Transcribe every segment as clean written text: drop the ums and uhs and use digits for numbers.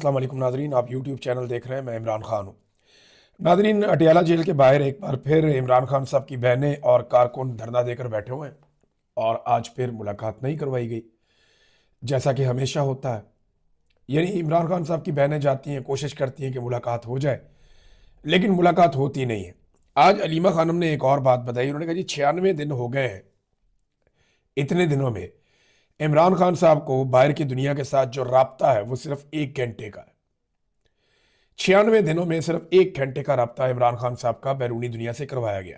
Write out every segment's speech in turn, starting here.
अस्सलाम वालेकुम नाजरीन, आप यूट्यूब चैनल देख रहे हैं। मैं इमरान खान हूँ। नाजरीन, अटियाला जेल के बाहर एक बार फिर इमरान खान साहब की बहनें और कारकुन धरना देकर बैठे हुए हैं और आज फिर मुलाकात नहीं करवाई गई, जैसा कि हमेशा होता है। यानी इमरान खान साहब की बहनें जाती हैं, कोशिश करती हैं कि मुलाकात हो जाए, लेकिन मुलाकात होती नहीं है। आज अलीमा खानम ने एक और बात बताई। उन्होंने कहा जी 96 दिन हो गए हैं, इतने दिनों में इमरान खान साहब को बाहर की दुनिया के साथ जो राब्ता है वो सिर्फ 1 घंटे का है। 96 दिनों में सिर्फ 1 घंटे का राब्ता इमरान खान साहब का बैरूनी दुनिया से करवाया गया।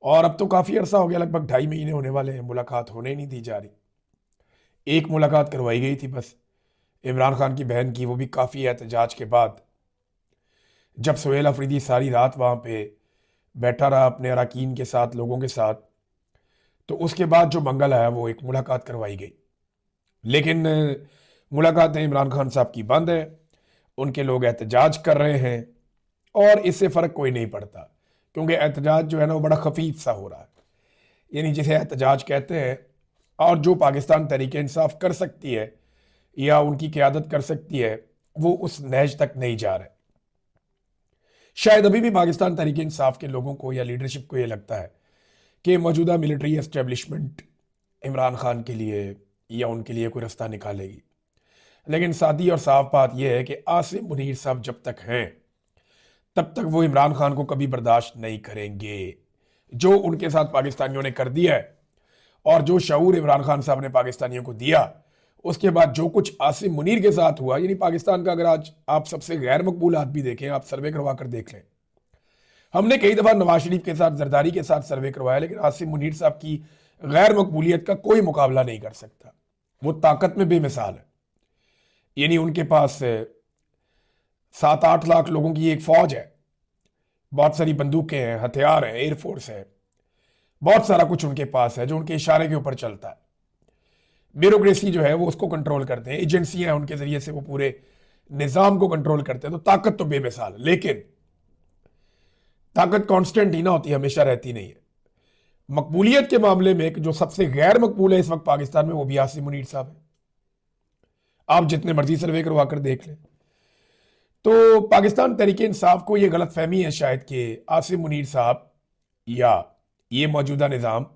और अब तो काफी अरसा हो गया, लगभग 2.5 महीने होने वाले हैं, मुलाकात होने ही नहीं दी जा रही। एक मुलाकात करवाई गई थी बस, इमरान खान की बहन की, वो भी काफी एहतजाज के बाद, जब सुहेल अफरीदी सारी रात वहां पे बैठा रहा अपने अरकान के साथ, लोगों के साथ। तो उसके बाद जो मंगल है वो एक मुलाकात करवाई गई, लेकिन मुलाकातें इमरान खान साहब की बंद है। उनके लोग एहतजाज कर रहे हैं और इससे फर्क कोई नहीं पड़ता, क्योंकि एहतजाज जो है ना वो बड़ा खफीफ सा हो रहा है। यानी जिसे एहतजाज कहते हैं, और जो पाकिस्तान तहरीक इंसाफ कर सकती है या उनकी क़यादत कर सकती है, वो उस नहज तक नहीं जा रहे। शायद अभी भी पाकिस्तान तहरीक इंसाफ के लोगों को या लीडरशिप को ये लगता है कि मौजूदा मिलिट्री एस्टेब्लिशमेंट इमरान खान के लिए या उनके लिए कोई रास्ता निकालेगी। लेकिन सादी और साफ बात यह है कि आसिम मुनीर साहब जब तक हैं तब तक वो इमरान खान को कभी बर्दाश्त नहीं करेंगे। जो उनके साथ पाकिस्तानियों ने कर दिया है और जो शऊर इमरान खान साहब ने पाकिस्तानियों को दिया, उसके बाद जो कुछ आसिम मुनीर के साथ हुआ, यानी पाकिस्तान का अगर आज आप सबसे गैर मकबूल आदमी देखें, आप सर्वे करवा कर देख लें। हमने कई दफा नवाज शरीफ के साथ, जरदारी के साथ सर्वे करवाया, लेकिन आसिम मुनीर साहब की गैर मकबूलियत का कोई मुकाबला नहीं कर सकता। वो ताकत में बेमिसाल है। यानी उनके पास 7-8 लाख लोगों की एक फौज है, बहुत सारी बंदूकें हैं, हथियार हैं, एयरफोर्स है, बहुत सारा कुछ उनके पास है जो उनके इशारे के ऊपर चलता है। ब्यूरोक्रेसी जो है वो उसको कंट्रोल करते हैं, एजेंसियां हैं उनके जरिए से वो पूरे निजाम को कंट्रोल करते हैं। तो ताकत तो बेमिसाल है, लेकिन ताकत कांस्टेंट ही ना होती, हमेशा रहती नहीं है। मकबूलियत के मामले में जो सबसे गैर मकबूल है इस वक्त पाकिस्तान में, वो भी आसिम मुनीर साहब है। आप जितने मर्जी सर्वे करवा कर देख लें। तो पाकिस्तान तहरीक इंसाफ को यह गलत फहमी है शायद कि आसिम मुनीर साहब या ये मौजूदा निज़ाम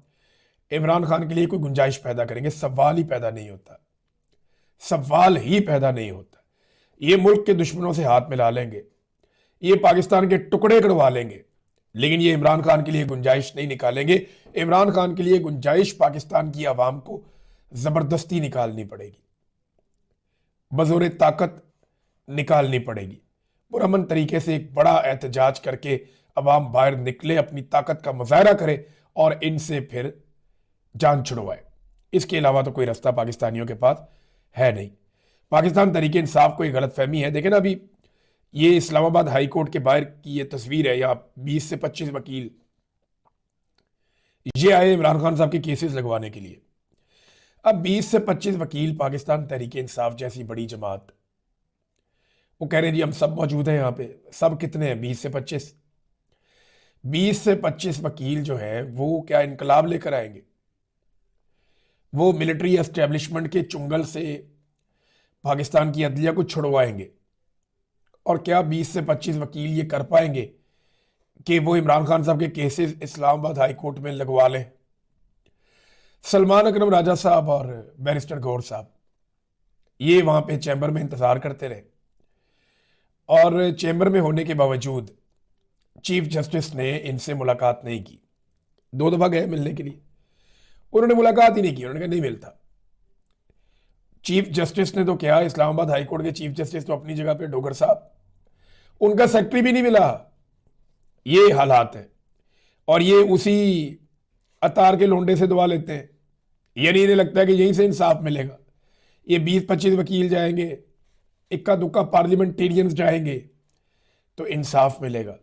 इमरान खान के लिए कोई गुंजाइश पैदा करेंगे। सवाल ही पैदा नहीं होता, सवाल ही पैदा नहीं होता। ये मुल्क के दुश्मनों से हाथ मिला लेंगे, ये पाकिस्तान के टुकड़े करवा लेंगे, लेकिन ये इमरान खान के लिए गुंजाइश नहीं निकालेंगे। इमरान खान के लिए गुंजाइश पाकिस्तान की आवाम को जबरदस्ती निकालनी पड़ेगी, बजोरे ताकत निकालनी पड़ेगी। पुरअमन तरीके से एक बड़ा एहतजाज करके अवाम बाहर निकले, अपनी ताकत का मुजाहरा करे और इनसे फिर जान छुड़वाए। इसके अलावा तो कोई रास्ता पाकिस्तानियों के पास है नहीं। पाकिस्तान तहरीक इंसाफ को एक गलत फहमी है। देखें ना, अभी ये इस्लामाबाद हाई कोर्ट के बाहर की ये तस्वीर है, या 20 से 25 वकील ये आए इमरान खान साहब के केसेस लगवाने के लिए। अब 20 से 25 वकील पाकिस्तान तहरीक इंसाफ जैसी बड़ी जमात, वो कह रहे हैं जी हम सब मौजूद हैं यहाँ पे। सब कितने हैं? 20 से 25। 20 से 25 वकील जो है वो क्या इनकलाब लेकर आएंगे? वो मिलिट्री एस्टेब्लिशमेंट के चुंगल से पाकिस्तान की अदलिया को छुड़वाएंगे? और क्या 20 से 25 वकील ये कर पाएंगे कि वो इमरान खान साहब के केसेस इस्लामाबाद हाई कोर्ट में लगवा लें? सलमान अकरम राजा साहब और बैरिस्टर गौर साहब ये वहां पे चैम्बर में इंतजार करते रहे, और चैम्बर में होने के बावजूद चीफ जस्टिस ने इनसे मुलाकात नहीं की। 2 दफा गए मिलने के लिए, उन्होंने मुलाकात ही नहीं की। उन्होंने कहा नहीं मिलता। चीफ जस्टिस ने तो क्या, इस्लामाबाद हाई कोर्ट के चीफ जस्टिस तो अपनी जगह पे डोगर साहब, उनका सेक्रेटरी भी नहीं मिला। ये हालात है, और ये उसी अतार के लोंडे से दुआ लेते हैं। यानी इन्हें लगता है कि यहीं से इंसाफ मिलेगा। ये 20-25 वकील जाएंगे, इक्का दुक्का पार्लियामेंटेरियंस जाएंगे तो इंसाफ मिलेगा।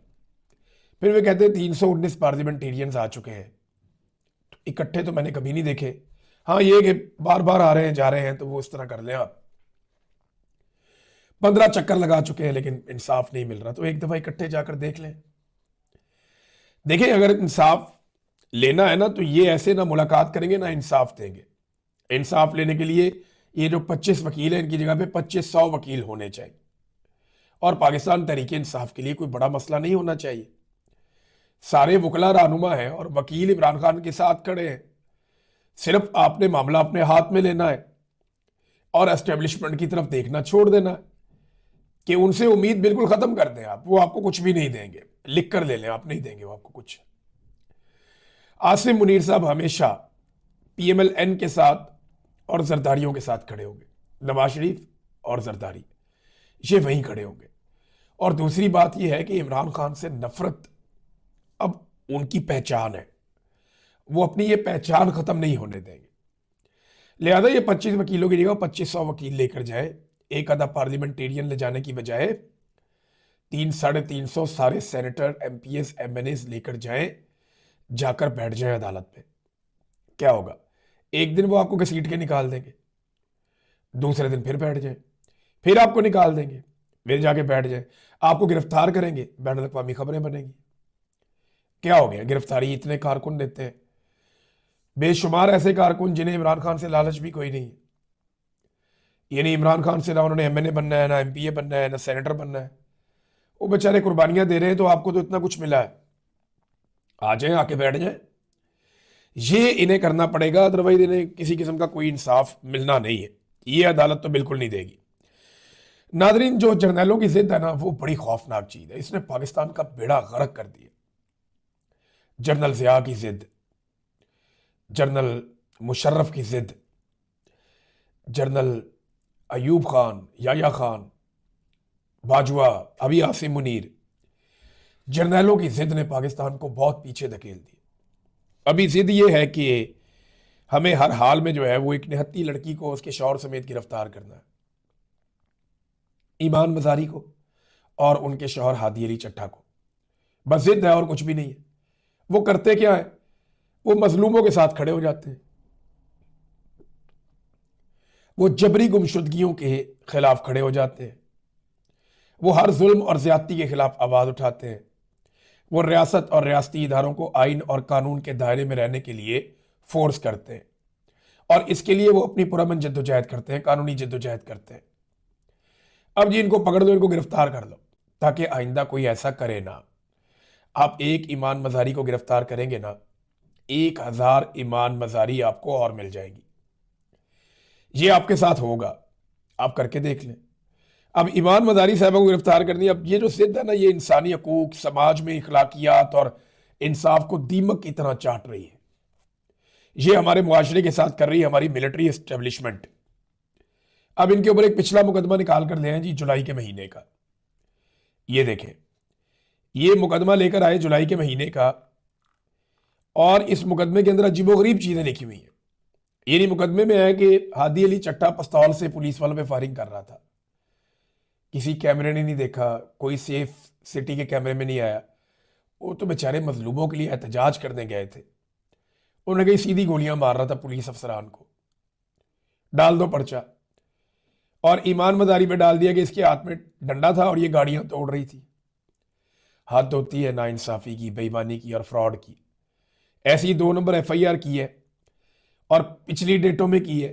फिर वे कहते हैं 319 पार्लियामेंटेरियंस आ चुके हैं। तो इकट्ठे तो मैंने कभी नहीं देखे। हाँ, ये कि बार बार आ रहे हैं जा रहे हैं, तो वो इस तरह कर लें आप। 15 चक्कर लगा चुके हैं लेकिन इंसाफ नहीं मिल रहा, तो एक दफा इकट्ठे जाकर देख लें। देखें, अगर इंसाफ लेना है ना, तो ये ऐसे ना मुलाकात करेंगे ना इंसाफ देंगे। इंसाफ लेने के लिए ये जो 25 वकील हैं इनकी जगह पे 2500 वकील होने चाहिए। और पाकिस्तान तहरीक इंसाफ के लिए कोई बड़ा मसला नहीं होना चाहिए। सारे वकला रहनुमा हैं और वकील इमरान खान के साथ खड़े हैं। सिर्फ आपने मामला अपने हाथ में लेना है और एस्टेब्लिशमेंट की तरफ देखना छोड़ देना है कि उनसे उम्मीद बिल्कुल खत्म कर दें आप। वो आपको कुछ भी नहीं देंगे, लिख कर ले लें, आप नहीं देंगे वो आपको कुछ। आसिम मुनीर साहब हमेशा PMLN के साथ और जरदारियों के साथ खड़े होंगे। नवाज शरीफ और जरदारी ये वहीं खड़े होंगे। और दूसरी बात यह है कि इमरान खान से नफरत अब उनकी पहचान है, वो अपनी ये पहचान खत्म नहीं होने देंगे। लिहाजा ये 25 वकीलों की जगह 2500 वकील लेकर जाए, एक आधा पार्लियामेंटेरियन ले जाने की बजाय 300-350 सारे सेनेटर, MPs, MNAs लेकर जाएं, जाकर बैठ जाएं अदालत में। क्या होगा? एक दिन वो आपको घसीट के निकाल देंगे, दूसरे दिन फिर बैठ जाए, फिर आपको निकाल देंगे, फिर जाके बैठ जाए, आपको गिरफ्तार करेंगे, बैन अवी खबरें बनेंगी। क्या हो गया? गिरफ्तारी इतने कारकुन देते हैं, बेशुमार ऐसे कारकुन जिन्हें इमरान खान से लालच भी कोई नहीं है। यानी इमरान खान से ना उन्होंने MNA बनना है, ना MPA बनना है, ना सेनेटर बनना है। वो बेचारे कुर्बानियां दे रहे हैं, तो आपको तो इतना कुछ मिला है, आ जाए, आके बैठ जाए। ये इन्हें करना पड़ेगा, अदरवाइज इन्हें किसी किस्म का कोई इंसाफ मिलना नहीं है। ये अदालत तो बिल्कुल नहीं देगी। नादरीन, जो जर्नैलों की जिद है ना, वो बड़ी खौफनाक चीज है। इसने पाकिस्तान का बेड़ा गर्क कर दिया। जनरल ज़िया की जिद, जनरल मुशर्रफ की जिद, जनरल अयूब खान, याया खान, बाजवा, अभी आसिम मुनीर, जर्नैलों की जिद ने पाकिस्तान को बहुत पीछे धकेल दी। अभी जिद ये है कि हमें हर हाल में जो है वो एक निहत्ती लड़की को उसके शौहर समेत गिरफ्तार करना है, ईमान मजारी को और उनके शौहर हादी अली चट्टा को। बस जिद है और कुछ भी नहीं है। वो करते क्या है? वो मजलूमों के साथ खड़े हो जाते हैं, वो जबरी गुमशुदगियों के खिलाफ खड़े हो जाते हैं, वो हर जुल्म और ज्यादती के खिलाफ आवाज उठाते हैं, वो रियासत और रियासती इदारों को आइन और कानून के दायरे में रहने के लिए फोर्स करते हैं और इसके लिए वो अपनी पुरअमन जद्दोजहद करते हैं, कानूनी जद्दोजहद करते हैं। अब जी इनको पकड़ लो, इनको गिरफ्तार कर लो, ताकि आइंदा कोई ऐसा करे ना। आप एक ईमान मजारी को गिरफ्तार करेंगे ना, 1000 ईमान मजारी आपको और मिल जाएगी। ये आपके साथ होगा, आप करके देख लें। अब ईमान मजारी साहबों को गिरफ्तार करनी, अब ये जो जिद है ना, ये इंसानी हकूक, समाज में इखलाकियात और इंसाफ को दीमक की तरह चाट रही है। ये हमारे मुआशरे के साथ कर रही है हमारी मिलिट्री एस्टेब्लिशमेंट। अब इनके ऊपर एक पिछला मुकदमा निकाल कर ले आए जी, जुलाई के महीने का। ये देखें, ये मुकदमा लेकर आए जुलाई के महीने का, और इस मुकदमे के अंदर अजीबोगरीब चीजें लिखी हुई हैं। ये नहीं, मुकदमे में है कि हादी अली चट्टा पिस्तौल से पुलिस वालों पे फायरिंग कर रहा था, किसी कैमरे ने नहीं देखा, कोई सेफ सिटी के कैमरे में नहीं आया। वो तो बेचारे मजलूमों के लिए एहतजाज करने गए थे, उन्होंने कहीं सीधी गोलियां मार रहा था पुलिस अफसरान को, डाल दो पर्चा। और ईमान मजारी पे डाल दिया कि इसके हाथ में डंडा था और ये गाड़ियां तोड़ रही थी। हद होती है नाइंसाफी की, बेईमानी की और फ्रॉड की। ऐसी 2 नंबर FIR की है और पिछली डेटों में की है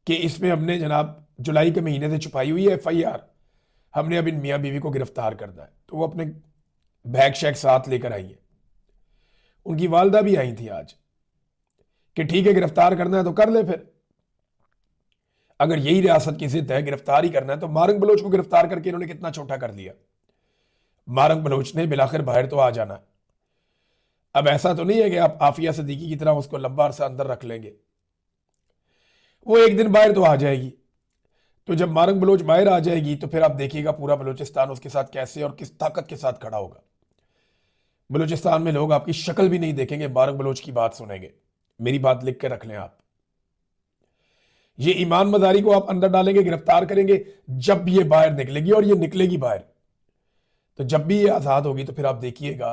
कि इसमें हमने जनाब जुलाई के महीने से छुपाई हुई है FIR, हमने अब इन मियाँ बीवी को गिरफ्तार करना है। तो वो अपने बैग शैग साथ लेकर आई है। उनकी वालदा भी आई थी आज कि ठीक है, गिरफ्तार करना है तो कर ले। फिर अगर यही रियासत की जिद है, गिरफ्तार ही करना है, तो मारंग बलोच को गिरफ्तार करके इन्होंने कितना छोटा कर दिया। मारंग बलोच ने बिलाखिर बाहर तो आ जाना। अब ऐसा तो नहीं है कि आप आफिया सिद्दीकी की तरह उसको लंबा अरसा अंदर रख लेंगे, वो एक दिन बाहर तो आ जाएगी। तो जब मारंग बलोच बाहर आ जाएगी तो फिर आप देखिएगा पूरा बलोचिस्तान उसके साथ कैसे और किस ताकत के साथ खड़ा होगा। बलोचिस्तान में लोग आपकी शक्ल भी नहीं देखेंगे, मारंग बलोच की बात सुनेंगे। मेरी बात लिख के रख लें आप। ये ईमान मजारी को आप अंदर डालेंगे, गिरफ्तार करेंगे, जब ये बाहर निकलेगी, और ये निकलेगी बाहर, तो जब भी ये आजाद होगी तो फिर आप देखिएगा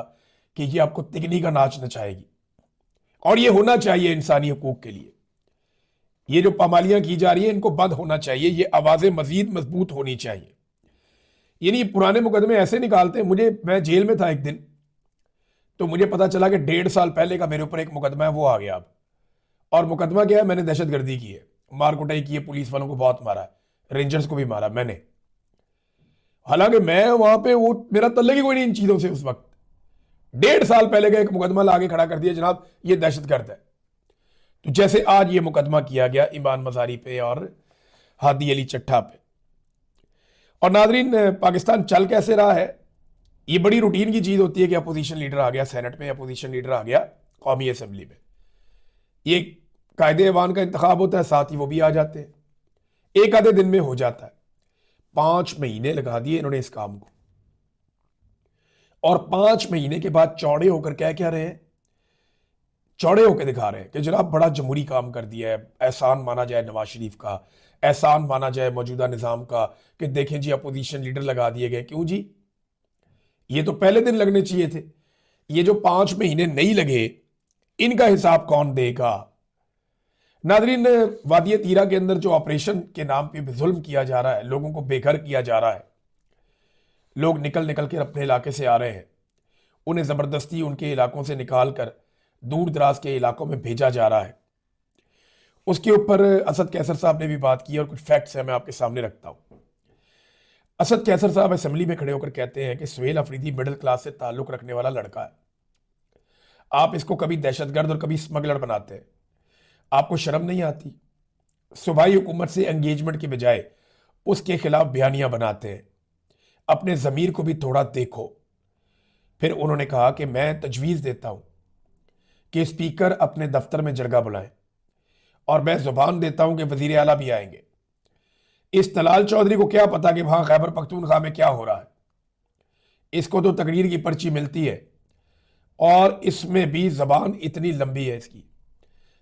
कि ये आपको तिगनी का नाच नचाएगी। और ये होना चाहिए इंसानी हकूक के लिए। ये जो पामालियां की जा रही है, इनको बंद होना चाहिए। ये आवाजें मजीद मजबूत होनी चाहिए। यानी पुराने मुकदमे ऐसे निकालते हैं। मैं जेल में था एक दिन, तो मुझे पता चला कि 1.5 साल पहले का मेरे ऊपर एक मुकदमा है, वो आ गया अब। और मुकदमा क्या है? मैंने दहशतगर्दी की है। मार कुटाई की है, पुलिस वालों को बहुत मारा है, रेंजर्स को भी मारा मैंने। हालांकि मैं वहां पे, वो मेरा तल्लक ही कोई नहीं इन चीजों से। उस वक्त 1.5 साल पहले का एक मुकदमा लाके खड़ा कर दिया, जनाब ये दहशतगर्द है। तो जैसे आज ये मुकदमा किया गया ईमान मजारी पे और हादी अली चट्ठा पे। और नादरीन, पाकिस्तान चल कैसे रहा है, ये बड़ी रूटीन की चीज होती है कि अपोजिशन लीडर आ गया सेनेट में, अपोजिशन लीडर आ गया कौमी असम्बली में, ये कायदे ऐवान का इंतखाब होता है, साथ ही वो भी आ जाते हैं। एक आधे दिन में हो जाता है। 5 महीने लगा दिए इन्होंने इस काम को, और 5 महीने के बाद चौड़े होकर क्या रहे हैं, चौड़े होकर दिखा रहे हैं कि जनाब बड़ा जमहूरी काम कर दिया है। एहसान माना जाए नवाज शरीफ का, एहसान माना जाए मौजूदा निजाम का, कि देखें जी अपोजिशन लीडर लगा दिए गए। क्यों जी, ये तो पहले दिन लगने चाहिए थे। ये जो 5 महीने नहीं लगे, इनका हिसाब कौन देगा। नादरीन, वादिया तीरा के अंदर जो ऑपरेशन के नाम पे जुल्म किया जा रहा है, लोगों को बेघर किया जा रहा है, लोग निकल निकल के अपने इलाके से आ रहे हैं, उन्हें जबरदस्ती उनके इलाकों से निकाल कर दूर दराज के इलाकों में भेजा जा रहा है। उसके ऊपर असद कैसर साहब ने भी बात की, और कुछ फैक्ट्स है मैं आपके सामने रखता हूं। असद कैसर साहब असेंबली में खड़े होकर कहते हैं कि सुहेल अफरीदी मिडिल क्लास से ताल्लुक रखने वाला लड़का है। आप इसको कभी दहशतगर्द और कभी स्मगलर बनाते हैं, आपको शर्म नहीं आती। सूबाई हुकूमत से एंगेजमेंट के बजाय उसके खिलाफ बयानियां बनाते हैं। अपने ज़मीर को भी थोड़ा देखो। फिर उन्होंने कहा कि मैं तजवीज़ देता हूं कि स्पीकर अपने दफ्तर में जरगा बुलाएं, और मैं जुबान देता हूं कि वजीर आला भी आएंगे। इस तलाल चौधरी को क्या पता कि वहां खैबर पख्तूनख्वा में क्या हो रहा है। इसको तो तकरीर की पर्ची मिलती है, और इसमें भी जबान इतनी लंबी है इसकी।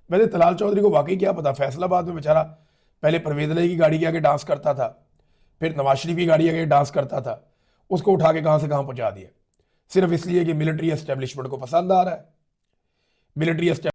वैसे तलाल चौधरी को वाकई क्या पता, फैसलाबाद में बेचारा पहले परवेज इलाही की गाड़ी के आगे डांस करता था, फिर नवाज शरीफ की गाड़ी के आगे डांस करता था, उसको उठा के कहां से कहां पहुंचा दिया, सिर्फ इसलिए कि मिलिट्री एस्टेब्लिशमेंट को पसंद आ रहा है। मिलिट्री